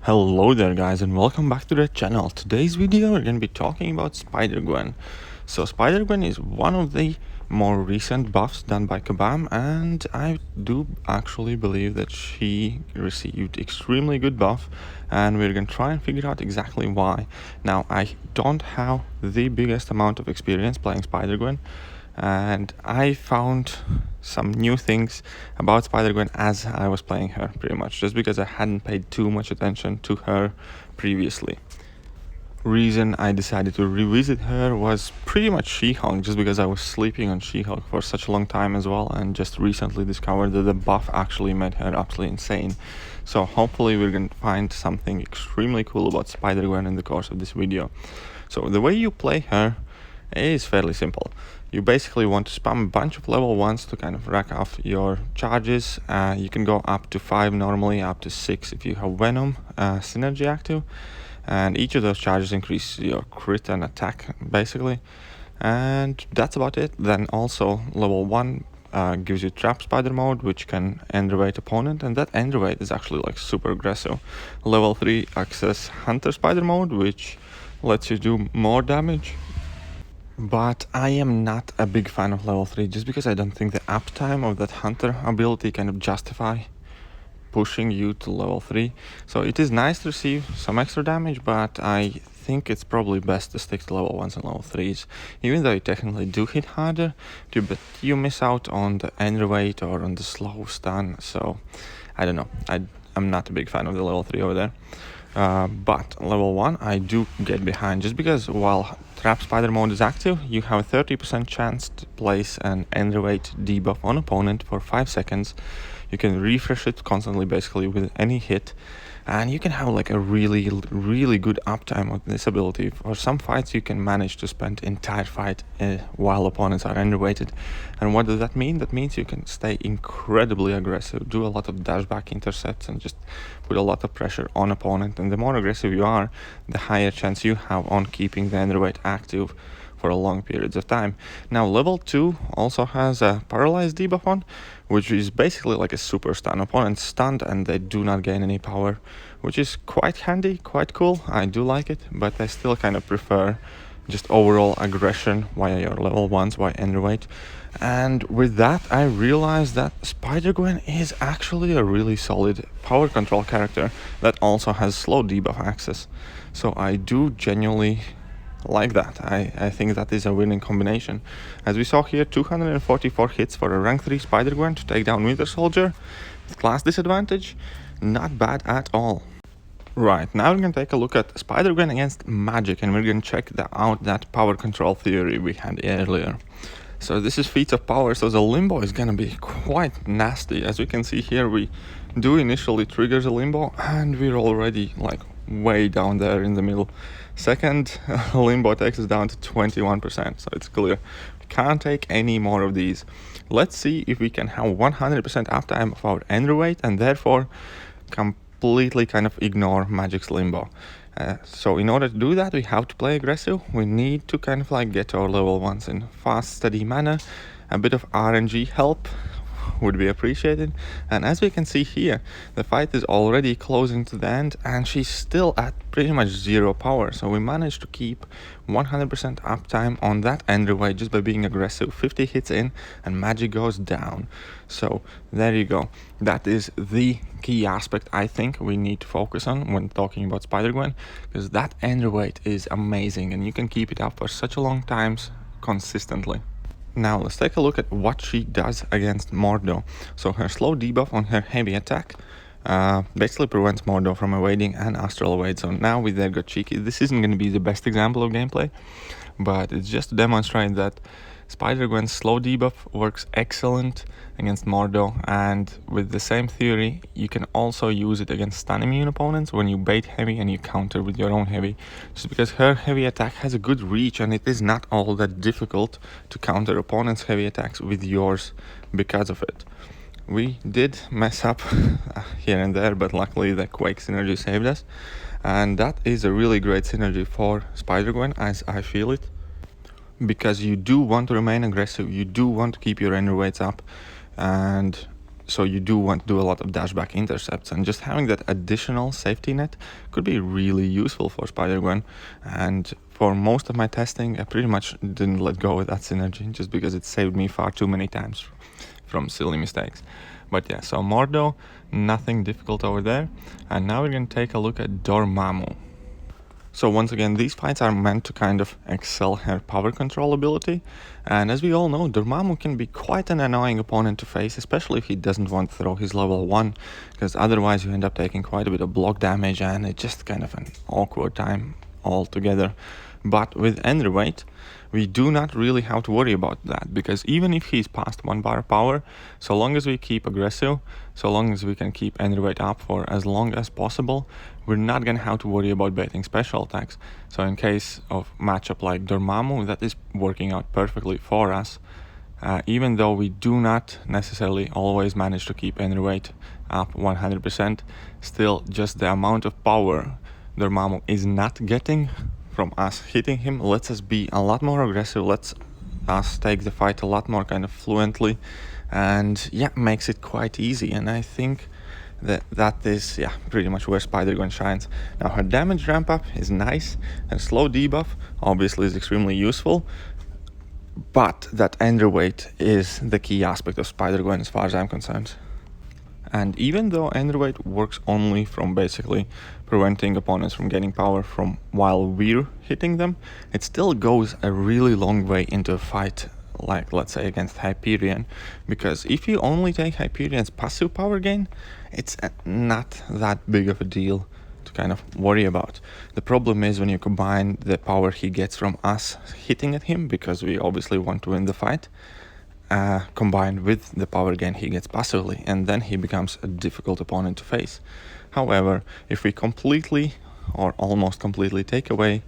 Hello there guys and welcome back to the channel. Today's video we're going to be talking about Spider-Gwen. So Spider-Gwen is one of the more recent buffs done by Kabam, and I do actually believe that she received extremely good buff, and we're going to try and figure out exactly why. Now, I don't have the biggest amount of experience playing Spider-Gwen, and I found some new things about Spider-Gwen as I was playing her, pretty much, just because I hadn't paid too much attention to her previously. Reason I decided to revisit her was pretty much She-Hulk, just because I was sleeping on She-Hulk for such a long time as well, and just recently discovered that the buff actually made her absolutely insane. So hopefully we're going to find something extremely cool about Spider-Gwen in the course of this video. So the way you play her is fairly simple. You basically want to spam a bunch of level 1s to kind of rack off your charges. You can go up to 5 normally, up to 6 if you have Venom synergy active, and each of those charges increase your crit and attack basically, and that's about it. Then also level 1 gives you trap spider mode, which can enervate opponent, and that enervate is actually like super aggressive. Level 3 access hunter spider mode, which lets you do more damage. But I am not a big fan of level 3, just because I don't think the uptime of that hunter ability kind of justify pushing you to level 3. So it is nice to receive some extra damage, but I think it's probably best to stick to level 1s and level 3s. Even though you technically do hit harder, but you miss out on the enervate or on the slow stun. So I don't know, I'm not a big fan of the level 3 over there. But level 1 I do get behind, just because while Trap Spider mode is active, you have a 30% chance to place an enervate debuff on opponent for 5 seconds. You can refresh it constantly basically with any hit, and you can have like a really good uptime of this ability. For some fights you can manage to spend entire fight while opponents are enervated. And what does that mean? That means you can stay incredibly aggressive, do a lot of dashback intercepts, and just put a lot of pressure on opponent. And the more aggressive you are, the higher chance you have on keeping the enervate active for a long periods of time. Now level 2 also has a paralyzed debuff on, which is basically like a super stun. Opponents stunned and they do not gain any power, which is quite handy, quite cool. I do like it, but I still kind of prefer just overall aggression via your level 1s, via enervate. And with that I realized that Spider-Gwen is actually a really solid power control character that also has slow debuff access. So I do genuinely like that. I think that is a winning combination. As we saw here, 244 hits for a rank 3 Spider-Gwen to take down Winter Soldier with class disadvantage. Not bad at all. Right, now we're going to take a look at Spider-Gwen against magic, and we're going to check out that power control theory we had earlier. So this is feats of power, so the limbo is going to be quite nasty. As we can see here, we do initially trigger the limbo, and we're already like way down there in the middle. Second limbo takes us down to 21%, so it's clear we can't take any more of these. Let's see if we can have 100% uptime of our enervate and therefore completely kind of ignore magic's limbo. So in order to do that, we have to play aggressive. We need to kind of like get our level 1s in fast, steady manner. A bit of RNG help would be appreciated. And as we can see here, the fight is already closing to the end, and she's still at pretty much 0 power. So we managed to keep 100% uptime on that enervate just by being aggressive. 50 hits in and magic goes down. So there you go. That is the key aspect I think we need to focus on when talking about Spider-Gwen, because that enervate is amazing and you can keep it up for such a long times consistently. Now let's take a look at what she does against Mordor. So her slow debuff on her heavy attack basically prevents Mordor from evading and astral evade. So now with their got cheeky, this isn't going to be the best example of gameplay, but it's just to demonstrate that Spider-Gwen's slow debuff works excellent against Mordor, and with the same theory you can also use it against stun immune opponents when you bait heavy and you counter with your own heavy, just because her heavy attack has a good reach and it is not all that difficult to counter opponents' heavy attacks with yours because of it. We did mess up here and there, but luckily the Quake synergy saved us, and that is a really great synergy for Spider-Gwen as I feel it, because you do want to remain aggressive, you do want to keep your enervates up, and so you do want to do a lot of dashback intercepts, and just having that additional safety net could be really useful for SpiderGwen. And for most of my testing, I pretty much didn't let go of that synergy just because it saved me far too many times from silly mistakes. But yeah, so Mordor, nothing difficult over there. And now we're going to take a look at Dormammu. So once again, these fights are meant to kind of excel her power control ability, and as we all know, Dormammu can be quite an annoying opponent to face, especially if he doesn't want to throw his level 1, because otherwise you end up taking quite a bit of block damage and it's just kind of an awkward time altogether. But with Underweight, we do not really have to worry about that, because even if he's past 1 bar power, so long as we keep aggressive, so long as we can keep Underweight up for as long as possible, we're not gonna have to worry about baiting special attacks. So in case of matchup like Dormammu, that is working out perfectly for us, even though we do not necessarily always manage to keep Underweight up 100%, still just the amount of power Dormammu is not getting from us hitting him lets us be a lot more aggressive, lets us take the fight a lot more kind of fluently, and yeah, makes it quite easy. And I think that is pretty much where SpiderGwen shines. Now her damage ramp up is nice, and slow debuff obviously is extremely useful, but that underweight is the key aspect of SpiderGwen as far as I'm concerned. And even though underweight works only from basically preventing opponents from getting power from while we're hitting them, it still goes a really long way into a fight like, let's say, against Hyperion, because if you only take Hyperion's passive power gain, it's not that big of a deal to kind of worry about. The problem is when you combine the power he gets from us hitting at him, because we obviously want to win the fight, combined with the power gain he gets passively, and then he becomes a difficult opponent to face. However, if we completely or almost completely take away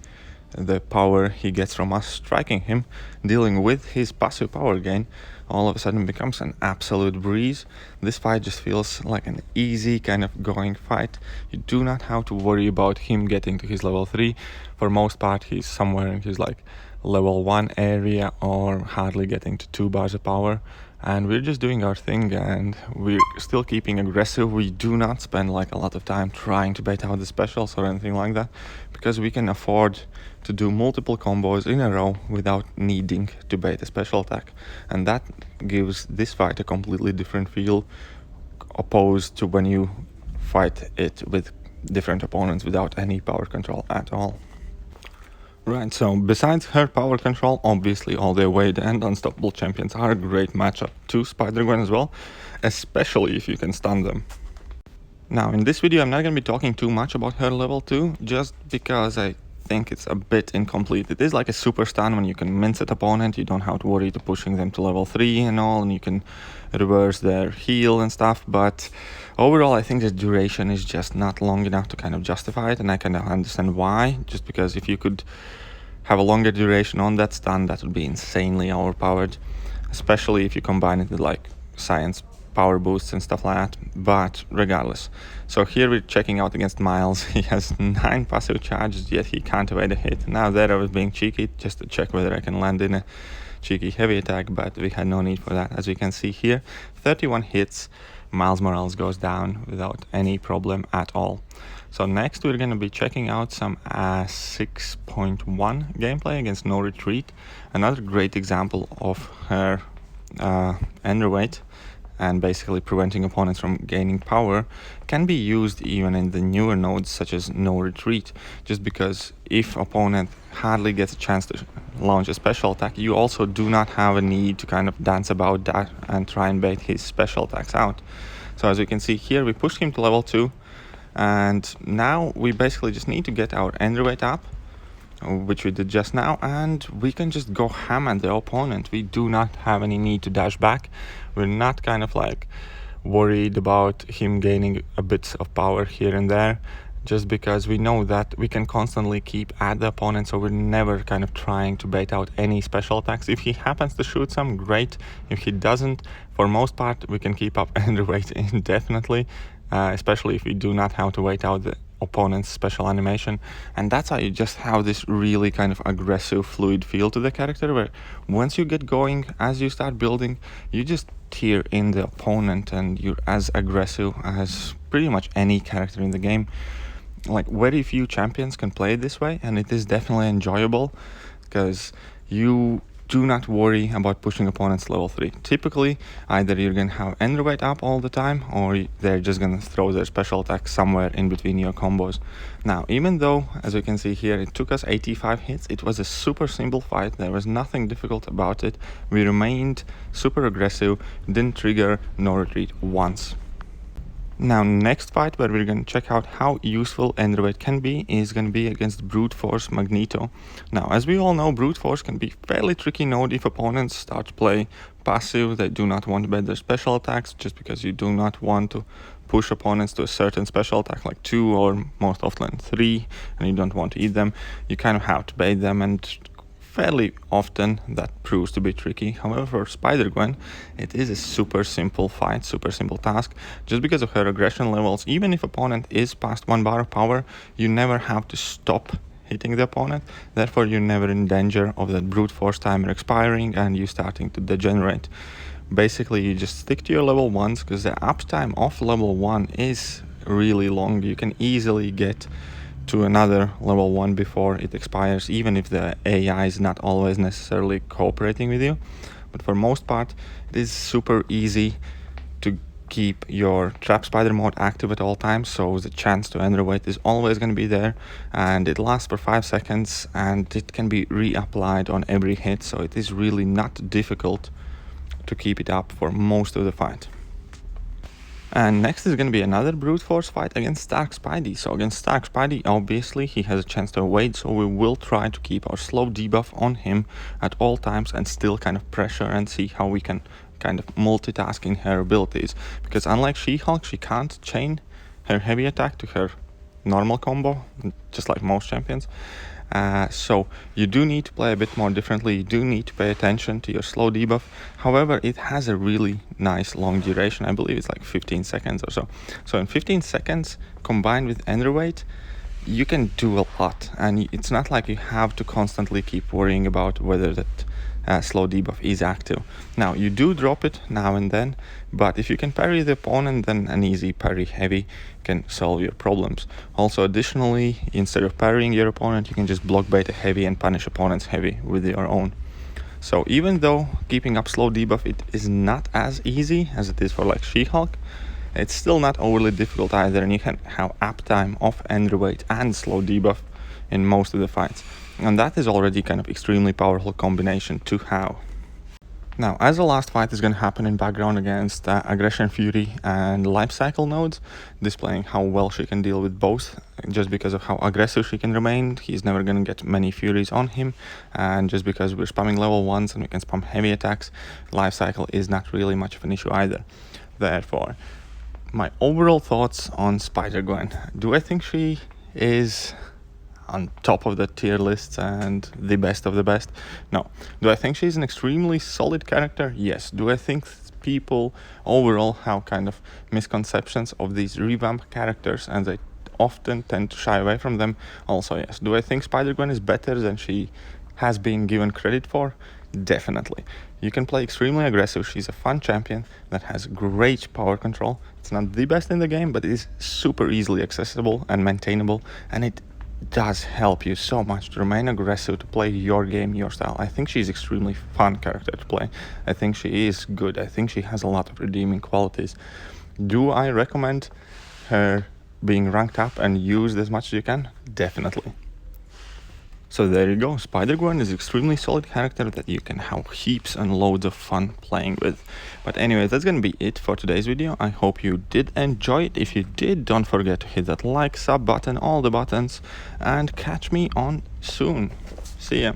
the power he gets from us striking him, dealing with his passive power gain all of a sudden becomes an absolute breeze. This fight just feels like an easy kind of going fight. You do not have to worry about him getting to his level 3. For most part, he's somewhere in his like level 1 area or hardly getting to 2 bars of power, and we're just doing our thing and we're still keeping aggressive. We do not spend like a lot of time trying to bait out the specials or anything like that, because we can afford to do multiple combos in a row without needing to bait a special attack, and that gives this fight a completely different feel opposed to when you fight it with different opponents without any power control at all. Right, so besides her power control, obviously all the Wade and Unstoppable Champions are a great matchup to SpiderGwen as well, especially if you can stun them. Now in this video I'm not going to be talking too much about her level 2, just because I think it's a bit incomplete. It is like a super stun when you can mince an opponent, you don't have to worry to pushing them to level 3 and all, and you can reverse their heal and stuff, but overall I think the duration is just not long enough to kind of justify it, and I kind of understand why, just because if you could have a longer duration on that stun, that would be insanely overpowered, especially if you combine it with like science power boosts and stuff like that. But regardless, so here we're checking out against Miles. He has 9 passive charges, yet he can't evade a hit. Now there I was being cheeky just to check whether I can land in a cheeky heavy attack, but we had no need for that. As we can see here, 31 hits, Miles Morales goes down without any problem at all. So next we're going to be checking out some 6.1 gameplay against No Retreat. Another great example of her underweight and basically preventing opponents from gaining power can be used even in the newer nodes such as No Retreat, just because if opponent hardly gets a chance to launch a special attack, you also do not have a need to kind of dance about that and try and bait his special attacks out. So as you can see here, we pushed him to level 2, and now we basically just need to get our underweight up, which we did just now, and we can just go ham at the opponent. We do not have any need to dash back. We're not kind of like worried about him gaining a bit of power here and there, just because we know that we can constantly keep at the opponent, so we're never kind of trying to bait out any special attacks. If he happens to shoot some, great. If he doesn't, for most part we can keep up underweight indefinitely, especially if we do not have to wait out opponent's special animation, and that's how you just have this really kind of aggressive, fluid feel to the character, where once you get going, as you start building, you just tear in the opponent and you're as aggressive as pretty much any character in the game. Like, very few champions can play it this way, and it is definitely enjoyable because you do not worry about pushing opponents level 3. Typically, either you're gonna have Enderweight up all the time, or they're just gonna throw their special attack somewhere in between your combos. Now, even though, as you can see here, it took us 85 hits, it was a super simple fight. There was nothing difficult about it. We remained super aggressive, didn't trigger nor retreat once. Now, next fight where we're going to check out how useful Enderweight can be is going to be against Brute Force Magneto. Now, as we all know, Brute Force can be fairly tricky node if opponents start to play passive. They do not want to bait their special attacks just because you do not want to push opponents to a certain special attack like 2 or most often 3, and you don't want to eat them. You kind of have to bait them, and fairly often that proves to be tricky. However, for SpiderGwen, it is a super simple fight, super simple task. Just because of her aggression levels, even if opponent is past 1 bar of power, you never have to stop hitting the opponent. Therefore, you're never in danger of that brute force timer expiring and you starting to degenerate. Basically, you just stick to your level 1s, because the uptime of level 1 is really long. You can easily get to another level 1 before it expires, even if the AI is not always necessarily cooperating with you. But for most part, it is super easy to keep your Trap Spider mode active at all times, so the chance to Enderweight is always going to be there, and it lasts for 5 seconds and it can be reapplied on every hit, so it is really not difficult to keep it up for most of the fight. And next is going to be another brute force fight against Stark Spidey. So against Stark Spidey, obviously he has a chance to evade, so we will try to keep our slow debuff on him at all times and still kind of pressure and see how we can kind of multitask in her abilities. Because unlike She-Hulk, she can't chain her heavy attack to her normal combo, just like most champions. So you do need to play a bit more differently. You do need to pay attention to your slow debuff. However, it has a really nice long duration. I believe it's like 15 seconds or so. So in 15 seconds, combined with Enderweight, you can do a lot. And it's not like you have to constantly keep worrying about whether that slow debuff is active. Now, you do drop it now and then, but if you can parry the opponent, then an easy parry heavy can solve your problems. Also, additionally, instead of parrying your opponent, you can just block bait a heavy and punish opponent's heavy with your own. So even though keeping up slow debuff it is not as easy as it is for like She-Hulk, it's still not overly difficult either, and you can have uptime of Enderweight and slow debuff in most of the fights. And that is already kind of extremely powerful combination to have. Now, as the last fight is going to happen in background against Aggression Fury and Life Cycle nodes, displaying how well she can deal with both. Just because of how aggressive she can remain, he's never going to get many Furies on him, and just because we're spamming level 1s and we can spam heavy attacks, Life Cycle is not really much of an issue either. Therefore, my overall thoughts on Spider-Gwen. Do I think she is on top of the tier lists and the best of the best? No. Do I think she's an extremely solid character? Yes. Do I think people overall have kind of misconceptions of these revamped characters and they often tend to shy away from them? Also yes. Do I think Spider-Gwen is better than she has been given credit for? Definitely. You can play extremely aggressive. She's a fun champion that has great power control. It's not the best in the game, but it is super easily accessible and maintainable, and it does help you so much to remain aggressive, to play your game, your style. I think she's extremely fun character to play. I think she is good. I think she has a lot of redeeming qualities. Do I recommend her being ranked up and used as much as you can? Definitely. So there you go. Spider-Gwen is an extremely solid character that you can have heaps and loads of fun playing with. But anyway, that's gonna be it for today's video. I hope you did enjoy it. If you did, don't forget to hit that like, sub button, all the buttons, and catch me on soon. See ya.